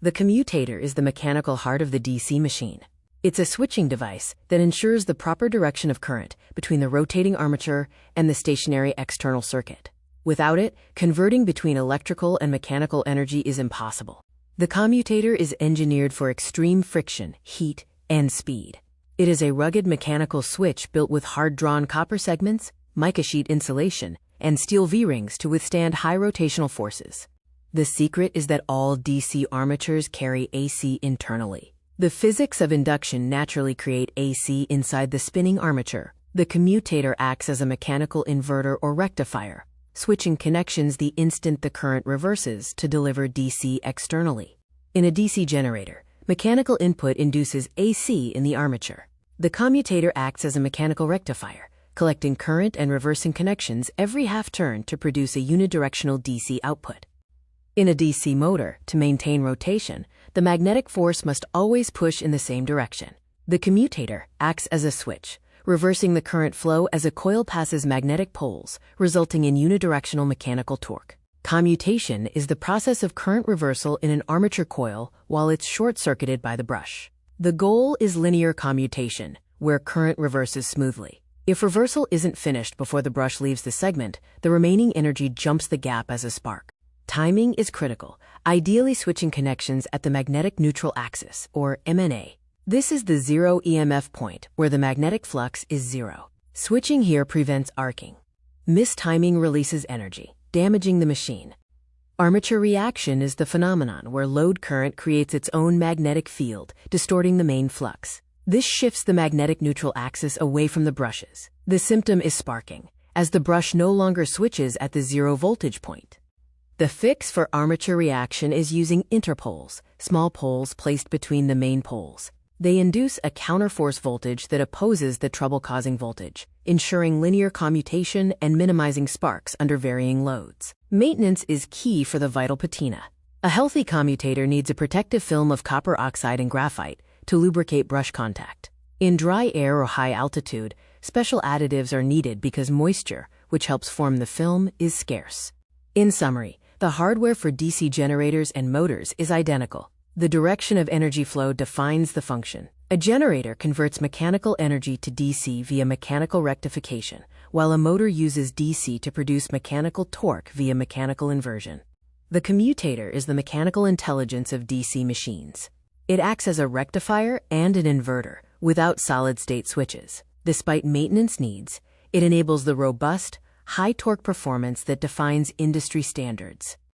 The commutator is the mechanical heart of the DC machine. It's a switching device that ensures the proper direction of current between the rotating armature and the stationary external circuit. Without it, converting between electrical and mechanical energy is impossible. The commutator is engineered for extreme friction, heat, and speed. It is a rugged mechanical switch built with hard-drawn copper segments, mica sheet insulation, and steel V-rings to withstand high rotational forces. The secret is that all DC armatures carry AC internally. The physics of induction naturally create AC inside the spinning armature. The commutator acts as a mechanical inverter or rectifier, switching connections the instant the current reverses to deliver DC externally. In a DC generator, mechanical input induces AC in the armature. The commutator acts as a mechanical rectifier, collecting current and reversing connections every half turn to produce a unidirectional DC output. In a DC motor, to maintain rotation, the magnetic force must always push in the same direction. The commutator acts as a switch, reversing the current flow as a coil passes magnetic poles, resulting in unidirectional mechanical torque. Commutation is the process of current reversal in an armature coil while it's short-circuited by the brush. The goal is linear commutation, where current reverses smoothly. If reversal isn't finished before the brush leaves the segment, the remaining energy jumps the gap as a spark. Timing is critical, ideally switching connections at the magnetic neutral axis, or MNA. This is the zero EMF point, where the magnetic flux is zero. Switching here prevents arcing. Mistiming releases energy, damaging the machine. Armature reaction is the phenomenon where load current creates its own magnetic field, distorting the main flux. This shifts the magnetic neutral axis away from the brushes. The symptom is sparking, as the brush no longer switches at the zero voltage point. The fix for armature reaction is using interpoles, small poles placed between the main poles. They induce a counterforce voltage that opposes the trouble-causing voltage, ensuring linear commutation and minimizing sparks under varying loads. Maintenance is key for the vital patina. A healthy commutator needs a protective film of copper oxide and graphite to lubricate brush contact. In dry air or high altitude, special additives are needed because moisture, which helps form the film, is scarce. In summary, the hardware for DC generators and motors is identical. The direction of energy flow defines the function. A generator converts mechanical energy to DC via mechanical rectification, while a motor uses DC to produce mechanical torque via mechanical inversion. The commutator is the mechanical intelligence of DC machines. It acts as a rectifier and an inverter, without solid-state switches. Despite maintenance needs, it enables the robust, high-torque performance that defines industry standards.